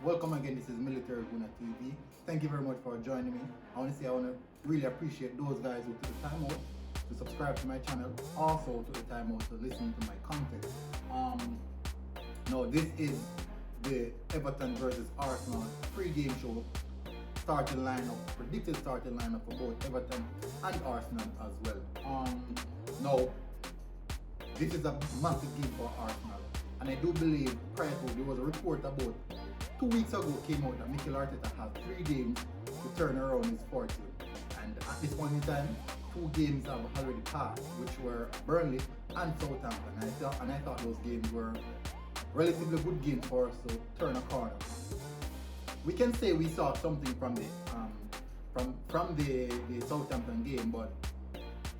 Welcome again, this is Military Guna TV. Thank you very much for joining me. I want to really appreciate those guys who took the time out to subscribe to my channel, also took the time out to listen to my content. Now this is the Everton versus Arsenal pre-game show, starting lineup, predicted starting lineup for both Everton and Arsenal as well. Now this is a massive game for Arsenal, and I do believe prior to there was a report about 2 weeks ago came out that Mikel Arteta had 3 games to turn around his fortune, and at this point in time 2 games have already passed, which were Burnley and Southampton, and I thought those games were relatively good games for us to turn a corner. We can say we saw something from the Southampton game, but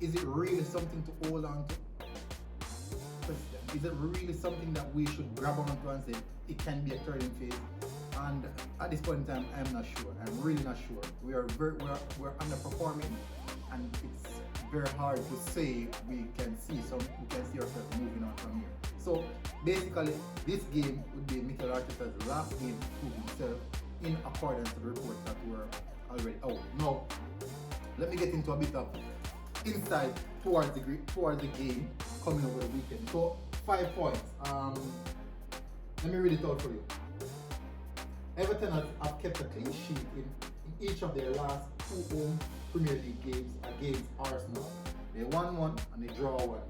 is it really something to hold on to? Is it really something that we should grab onto and say it can be a turning phase? And at this point in time, I'm not sure. I'm really not sure. We're underperforming, and it's very hard to say we can see ourselves moving on from here. So basically, this game would be Mikel Arteta's last game to prove himself in accordance to the reports that were already out. Now, let me get into a bit of insight towards the game coming over the weekend. So 5 points. Let me read it out for you. Everton have kept a clean sheet in each of their last 2 home Premier League games against Arsenal. They won 1 and they draw 1.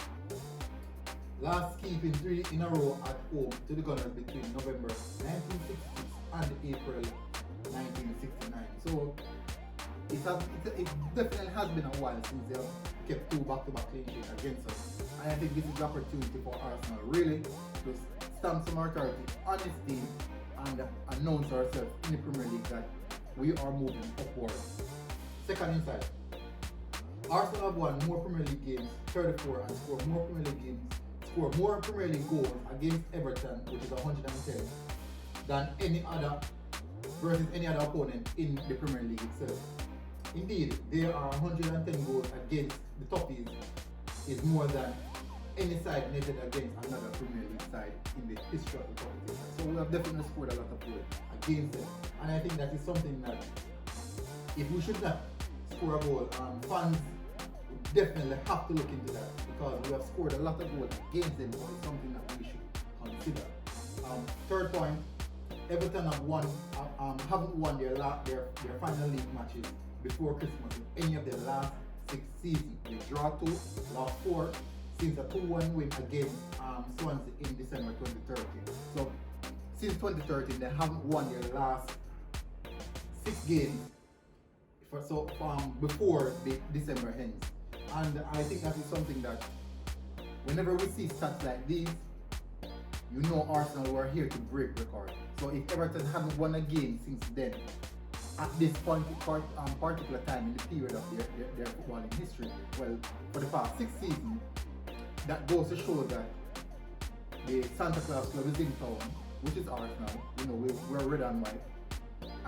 Last keeping 3 in a row at home to the Gunners between November 1966 and April 1969. So it definitely has been a while since they have kept 2 back-to-back clean sheets against us. And I think this is the opportunity for Arsenal really to stamp some authority on this team and announce ourselves in the Premier League that we are moving upward. Second insight. Arsenal have won more Premier League games, 34, and scored more Premier League goals against Everton, which is 110, than any other opponent in the Premier League itself. Indeed, there are 110 goals against the Toffees, is more than any side netted against another Premier League side in the history of the competition. So we have definitely scored a lot of goals against them, and I think that is something that if we should not score a goal, fans would definitely have to look into that, because we have scored a lot of goals against them, so it's something that we should consider. Third point, Everton haven't won their final league matches before Christmas in any of their last 6 seasons. They draw 2, lost 4, since a 2-1 win against Swansea in December 2013. So since 2013, they haven't won their last 6 games before the December ends. And I think that is something that whenever we see stats like these, you know Arsenal were here to break record. So if Everton haven't won a game since then, at this particular time in the period of their footballing history, well, for the past 6 seasons, that goes to show that the Santa Claus Club is in town, which is Arsenal. You know, we're red and white,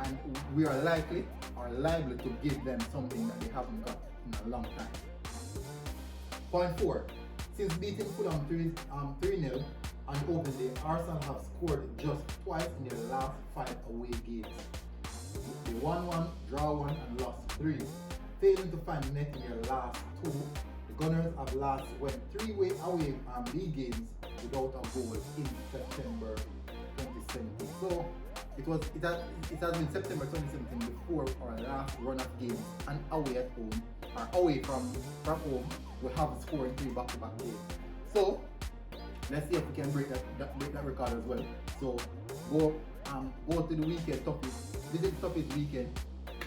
and we are likely or liable to give them something that they haven't got in a long time. Point 4. Since beating Fulham 3-0 on open day, Arsenal have scored just twice in their last 5 away games. They won 1, draw 1, and lost 3, failing to find net in their last 2. The Gunners have went 3 away league games without a goal in September 2017. So it has been September 2017 before our last run of games, and away at home, or away from home, we have scored 3 back-to-back games. So let's see if we can break that record as well. So go to the weekend visit the Toffees weekend,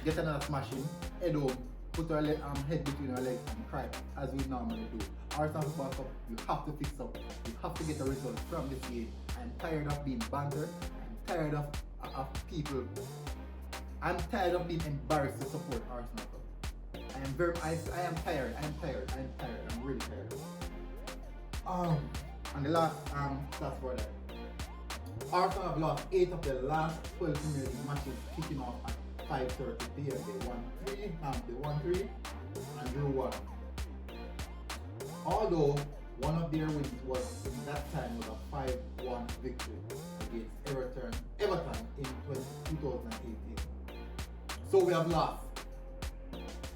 get another smashing, head home, put our head between our legs and cry as we normally do. Arsenal Football Cup, you have to fix up. You have to get a result from this game. I'm tired of being bantered. I'm tired of people. I'm tired of being embarrassed to support Arsenal Cup. I am tired. I'm really tired. And the last stats for that. Arsenal have lost 8 of their last 12 Premier League matches, kicking off at 5:30 p.m. They won 3 and drew 1. Although one of their wins in that time was a 5-1 victory against Everton in 2013. So we have lost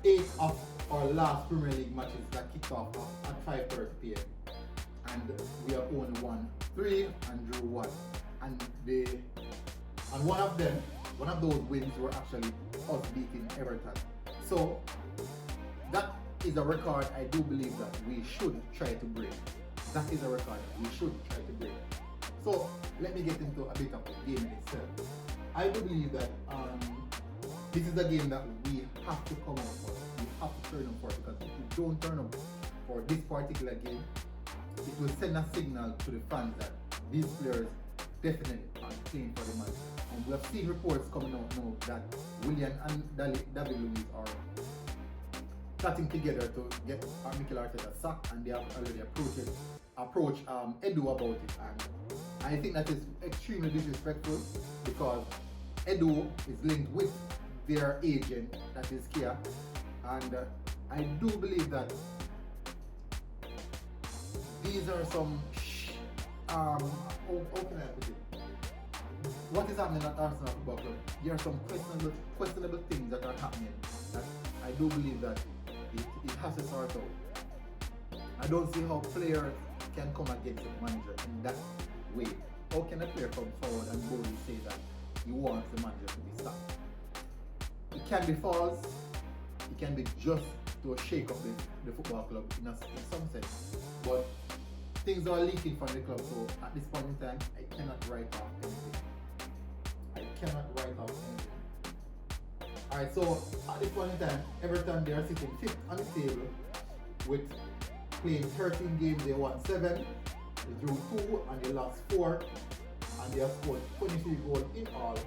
8 of our last Premier League matches that kicked off at 5:30 p.m. and we have only won 3 and drew 1. And one of those wins were actually us beating Everton. So that is a record I do believe that we should try to break. That is a record we should try to break. So let me get into a bit of the game itself. I do believe that this is a game that we have to come out for. We have to turn up for it, because if we don't turn up for this particular game, it will send a signal to the fans that these players definitely aren't playing for the match. And we have seen reports coming out now that Willian and David Luiz are plotting together to get Mikel Arteta sacked, and they have already approached Edu about it. And I think that is extremely disrespectful, because Edu is linked with their agent, that is Kia, and I do believe that these are some how can I put it? What is happening at Arsenal Football Club? There are some questionable things that are happening that I do believe that it has to sort out. I don't see how players can come against the manager in that way. How can a player come forward and boldly say that he wants the manager to be sacked? It can be false, it can be just to shake up the football club in some sense, but things are leaking from the club, so at this point in time, I cannot write off anything. Alright, so at this point in time, Everton, they are sitting 5th on the table with playing 13 games. They won 7, they drew 2, and they lost 4, and they have scored 23 goals in all,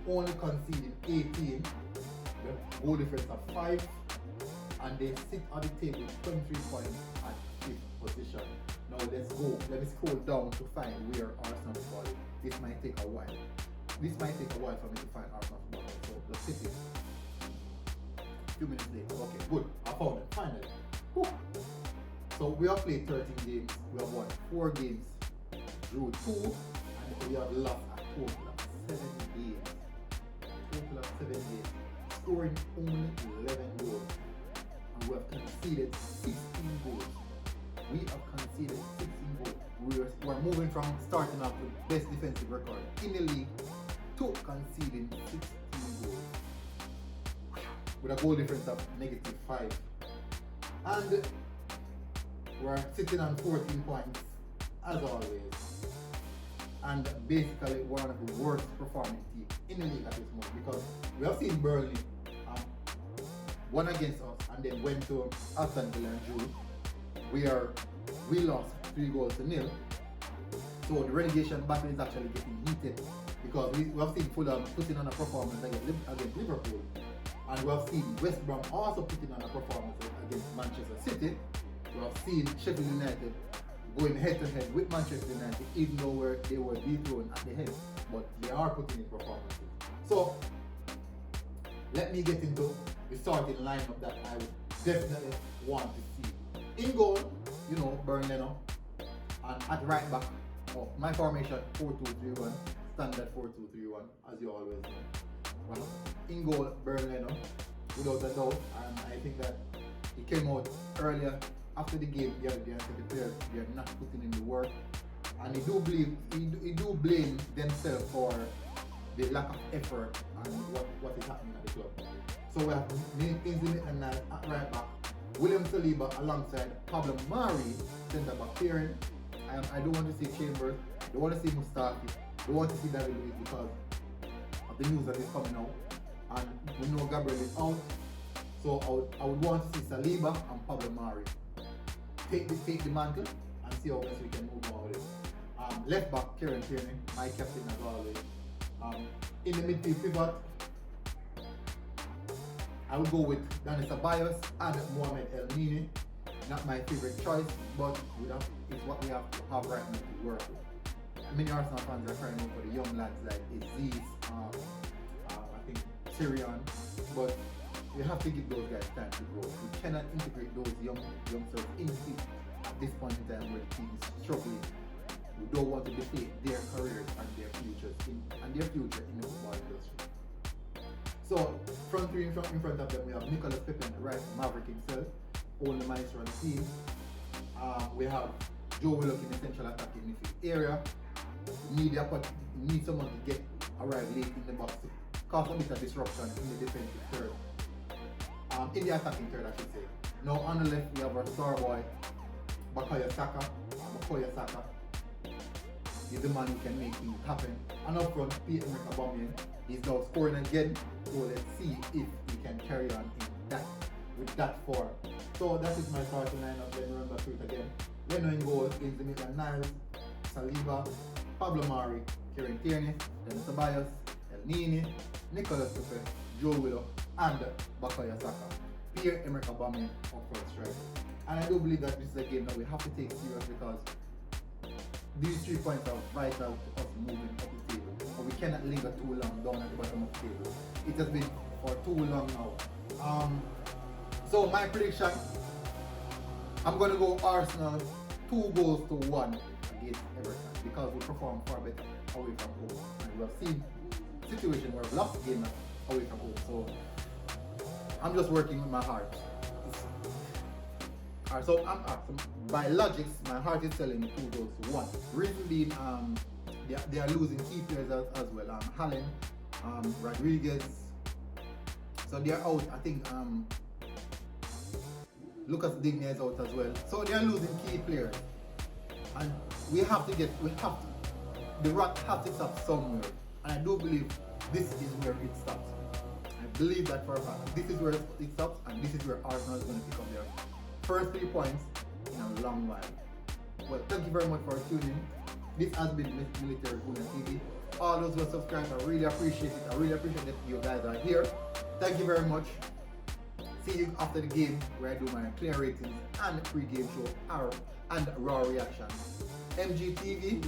only conceding 18, the goal difference of 5, and they sit on the table with 23 points at 5th position. Now let's go. Let me scroll down to find where Arsenal football is. This might take a while. This might take a while for me to find Arsenal football. So let's sit it. A few minutes later. Okay, good. I found it finally. Whew. So we have played 13 games. We have won 4 games, drew 2, and we have lost a total of 7 games. Scoring only 11 goals. And we have conceded 16 goals. We have conceded 16 goals. We're moving from starting off with best defensive record in the league to conceding 16 goals. With a goal difference of -5. And we're sitting on 14 points as always. And basically one of the worst performing teams in the league at this moment, because we have seen Burnley won against us and then went to Aston Villa and drew. We lost 3 goals to 0. So the relegation battle is actually getting heated, because we have seen Fulham putting on a performance against Liverpool, and we have seen West Brom also putting on a performance against Manchester City. We have seen Sheffield United going head to head with Manchester United, even though they were dethroned at the head, but they are putting in performances. So let me get into the starting lineup that I would definitely want to see. In goal, you know, Leno, and at right back, my formation 4-2-3-1, standard 4-2-3-1, as you always know. Well, in goal, Leno, without a doubt, and I think that he came out earlier after the game the other day and said the players, they are not putting in the work, and he do blame themselves for the lack of effort and what is happening at the club. So we have Ainsley at right back, William Saliba alongside Pablo Mari, centre back pairing. I don't want to see Chambers, don't want to see Mustafi, don't want to see David Luiz because of the news that is coming out. And we know Gabriel is out. So I would want to see Saliba and Pablo Mari take the mantle and see how best we can move on with it. Left back, Kieran Tierney, my captain as always. In the midfield pivot, I would go with Dani Ceballos and Mohamed El-Nini. Not my favorite choice, but it's what we have to have right now to work with. Many Arsenal fans are crying out for the young lads like Aziz, I think Syrian, but we have to give those guys time to grow. We cannot integrate those youngsters in the team at this point in time where the team is struggling. We don't want to deflate their careers and their futures in the football industry. So front three in front of them, we have Nicholas Pepe on the right, Maverick himself, own the maestro on the team. We have Joe Willock in the central attacking midfield area. We need someone to get arrive late in the box to cause a bit of disruption in the defensive third. In the attacking third, I should say. Now on the left, we have our star boy, Bukayo Saka. He's the man who can make things happen. And up front, Pierre-Emerick Aubameyang. He's now scoring again. So let's see if he can carry on with that form. So that is my starting lineup. Then remember to it again. Leno in goal, Ainsley Maitland-Niles, Saliba, Pablo Mari, Kieran Tierney, then Ceballos, El Nini, Nicholas Pepe, Joe Willock, and Bukayo Saka. Pierre-Emerick Aubameyang up front strike. And I do believe that this is a game that we have to take serious because these 3 points are vital to us moving up the table. But we cannot linger too long down at the bottom of the table. It has been for too long now. So my prediction, I'm going to go Arsenal 2-1 against Everton because we perform far better away from home. And we have seen situations where we've lost games away from home. So I'm just working with my heart. So by logics, my heart is telling me 2-1. Reason being, they are losing key players as well. Hallen, Rodriguez. So they are out. I think Lucas Digne is out as well. So they are losing key players, and the rot has to stop somewhere. And I do believe this is where it stops. I believe that for a fact. This is where it stops, and this is where Arsenal is going to pick up their first 3 points in a long while. Well, thank you very much for tuning in. This has been Military Willian TV. All those who are subscribed, I really appreciate it. I really appreciate that you guys are here. Thank you very much. See you after the game where I do my player ratings and pre-game show and raw reactions. MGTV,